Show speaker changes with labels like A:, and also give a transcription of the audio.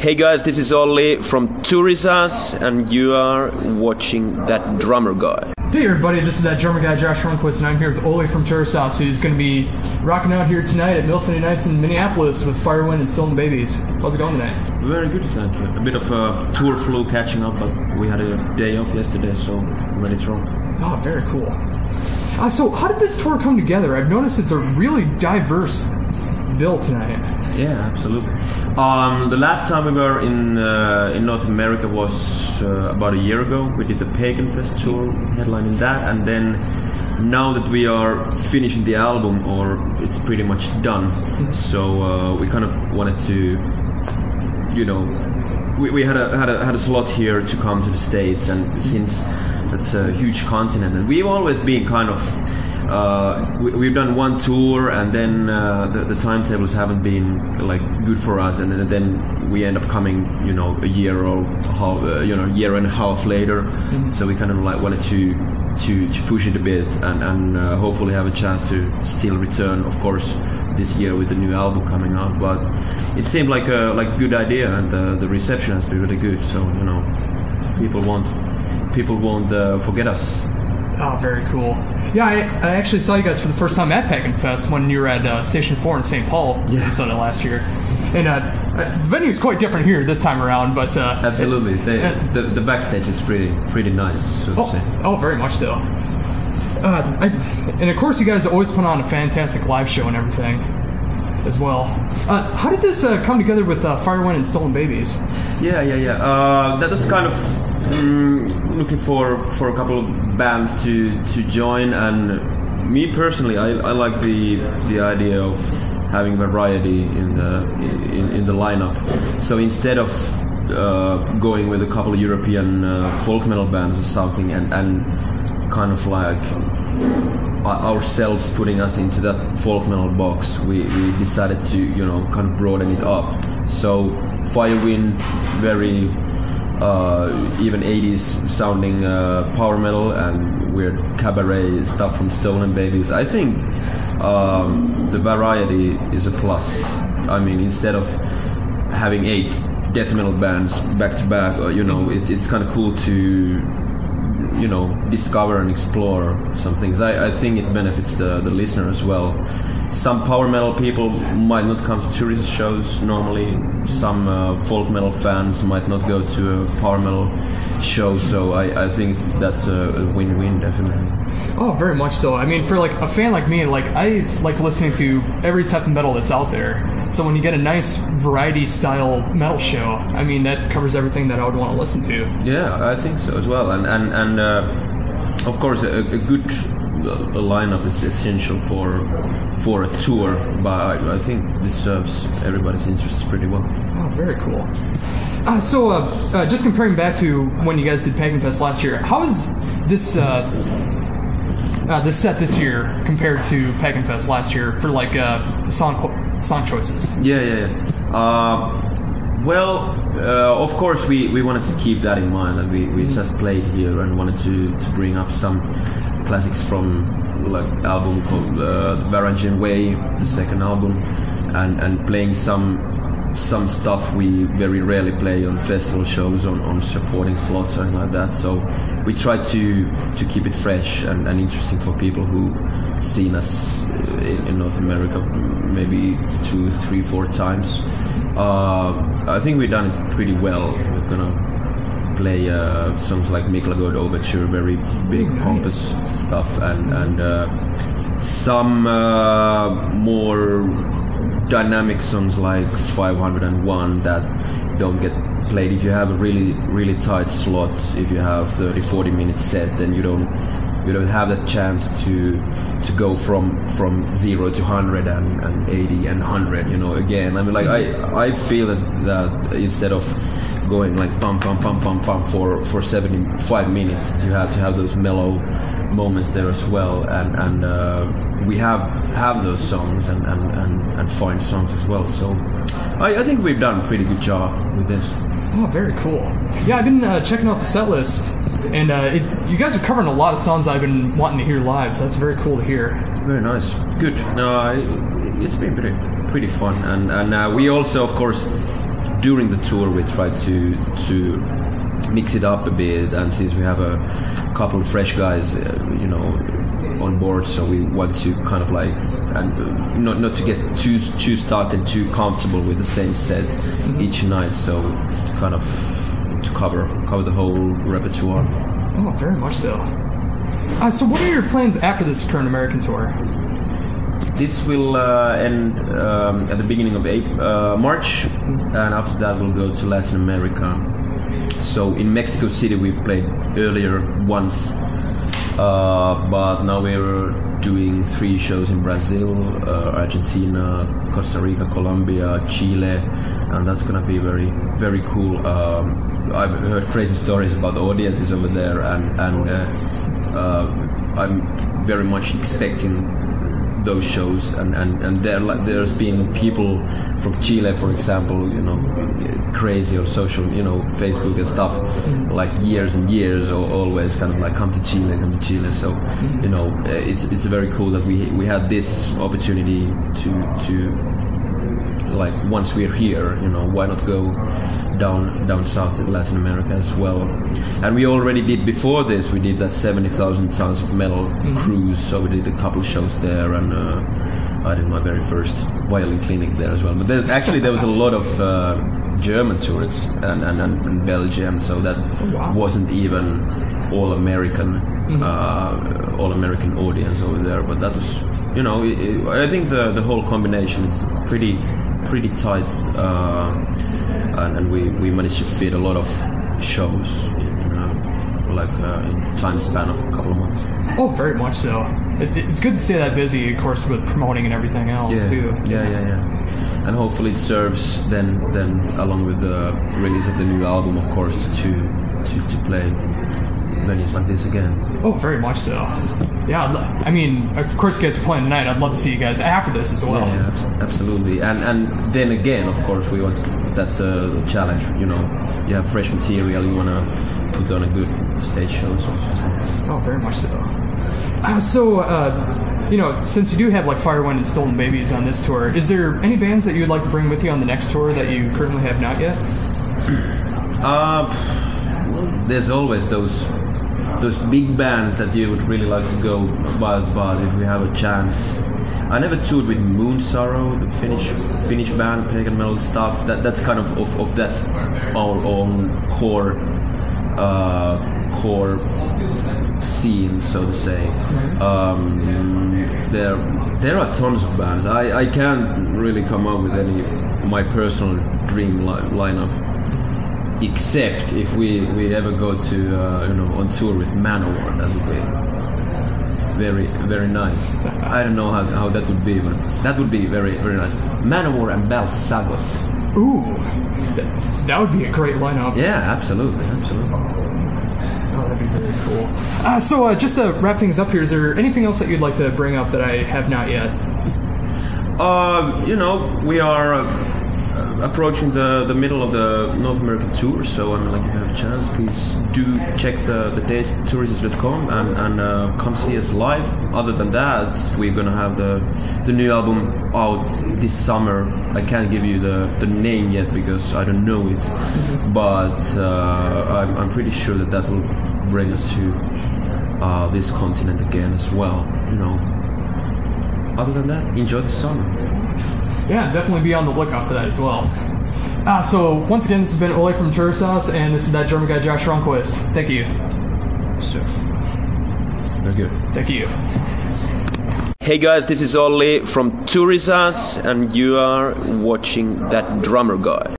A: Hey guys, this is Olli from Turisas, and you are watching That Drummer Guy.
B: Hey everybody, this is That Drummer Guy, Josh Runquist, and I'm here with Olli from Turisas, who's going to be rocking out here tonight at Mill City Nights in Minneapolis with Firewind and Stolen Babies. How's it going tonight?
C: Very good, thank you. A bit of a tour flu catching up, but we had a day off yesterday, so ready to roll.
B: Oh, very cool. So how did this tour come together? I've noticed it's a really diverse bill tonight.
C: Yeah, absolutely. The last time we were in North America was about a year ago. We did the Pagan Fest tour, headlining that, and then now that we are finishing the album, or it's pretty much done, so we kind of wanted to, you know, we had a slot here to come to the States, and since that's a huge continent, and we've always been kind of. We've done one tour, and then the timetables haven't been like good for us, and then we end up coming, you know, a year or year and a half later. Mm-hmm. So we kind of like wanted to push it a bit, and hopefully have a chance to still return, of course, this year with the new album coming out. But it seemed like a good idea, and the reception has been really good. So you know, people won't forget us.
B: Oh, very cool. Yeah, I actually saw you guys for the first time at Pagan Fest when you were at Station 4 in St. Paul, Minnesota last year. And the venue is quite different here this time around, but...
C: Absolutely. The backstage is pretty nice, so to say.
B: Oh, very much so. And of course you guys always put on a fantastic live show and everything as well. How did this come together with Firewind and Stolen Babies?
C: Yeah. That was kind of... looking for a couple of bands to join, and me personally, I like the idea of having variety in the lineup. So instead of going with a couple of European folk metal bands or something, and kind of like ourselves putting us into that folk metal box, we decided to, you know, kind of broaden it up. So Firewind, very even 80s sounding power metal, and weird cabaret stuff from Stolen Babies. I think the variety is a plus. I mean, instead of having 8 death metal bands back to back, you know, it's kind of cool to, you know, discover and explore some things. I think it benefits the listener as well. Some power metal people might not come to Turisas shows normally. Some folk metal fans might not go to a power metal show. So I think that's a win-win, definitely.
B: Oh, very much so. I mean, for like a fan like me, like I like listening to every type of metal that's out there. So when you get a nice variety style metal show, I mean, that covers everything that I would want to listen to.
C: Yeah, I think so as well. And of course, a good lineup is essential for a tour, but I think this serves everybody's interests pretty well.
B: Oh, very cool. So just comparing back to when you guys did Pagan Fest last year, how is this this set this year compared to Pagan Fest last year for like song choices?
C: Yeah. Of course we wanted to keep that in mind, and we just played here and wanted to bring up some classics from like album called The Varangian Way, the second album, and playing some stuff we very rarely play on festival shows, on supporting slots or anything like that. So we try to keep it fresh and interesting for people who've seen us in North America maybe 2, 3, 4 times. I think we've done it pretty well. We're gonna play songs like Miklagod Overture, very big, pompous stuff, and some more dynamic songs like 501 that don't get played. If you have a really tight slot, if you have 30-40 minute set, then you don't have that chance to go from 0 to 100 and 80 and 100, you know, again. I mean, like I feel that instead of going like pump for 75 minutes, you have to have those mellow moments there as well, and we have those songs and fine songs as well. So I think we've done a pretty good job with this.
B: Oh, very cool. Yeah, I've been checking out the set list, and you guys are covering a lot of songs I've been wanting to hear live, so that's very cool to hear.
C: Very nice. Good. It's been pretty fun, and we also, of course, during the tour we try to mix it up a bit, and since we have a couple of fresh guys, on board, so we want to kind of like, and not to get too stuck and too comfortable with the same set each night, so to kind of to cover the whole repertoire.
B: Oh, very much so. So what are your plans after this current American tour?
C: This will end at the beginning of March, and after that we'll go to Latin America. So in Mexico City we played earlier once, but now we're doing 3 shows in Brazil, Argentina, Costa Rica, Colombia, Chile, and that's gonna be very, very cool. I've heard crazy stories about the audiences over there, and I'm very much expecting those shows, and there's been people from Chile, for example, crazy on social, Facebook and stuff, like years and years, or always kind of like come to Chile. So, it's very cool that we had this opportunity to like, once we're here, why not go down south to Latin America as well. And we already did, before this, we did that 70,000 tons of metal cruise, so we did a couple of shows there, and I did my very first violin clinic there as well. But there was a lot of German tourists and Belgium, so that wasn't even all American audience over there. But that was, I think the whole combination is pretty tight, and we managed to fit a lot of shows, in time span of a couple of months.
B: Oh, very much so. It's good to stay that busy, of course, with promoting and everything else too.
C: Yeah. And hopefully it serves then along with the release of the new album, of course, to play venues like this again.
B: Oh, very much so. Yeah, I mean, of course you guys are playing tonight. I'd love to see you guys after this as well.
C: Yeah, absolutely. And then again, of course, that's a challenge, you have fresh material, you want to put on a good stage show. So.
B: Oh, very much so. Since you do have like Firewind and Stolen Babies on this tour, is there any bands that you would like to bring with you on the next tour that you currently have not yet?
C: There's always those big bands that you would really like to go, but if we have a chance. I never toured with Moon Sorrow, the Finnish band, pagan metal stuff. That's kind of that our own core scene, so to say. There are tons of bands. I can't really come up with any my personal dream lineup, except if we ever go to on tour with Manowar. That would be very, very nice. I don't know how that would be, but that would be very, very nice. Manowar and Balsagoth.
B: Ooh, that would be a great lineup.
C: Yeah, absolutely.
B: Oh, that'd be very cool. So just to wrap things up here, is there anything else that you'd like to bring up that I have not yet?
C: We are approaching the middle of the North American tour, so if you have a chance, please do check the dates at turisas.com and come see us live. Other than that, we're gonna have the new album out this summer. I can't give you the name yet because I don't know it, but I'm pretty sure that will bring us to this continent again as well. Other than that, enjoy the summer.
B: Yeah, definitely be on the lookout for that as well. So once again, this has been Olli from Turisas, and this is that German guy Josh Ronquist. Thank you.
C: Sure. Very good.
B: Thank you.
A: Hey guys, this is Olli from Turisas, and you are watching That Drummer Guy.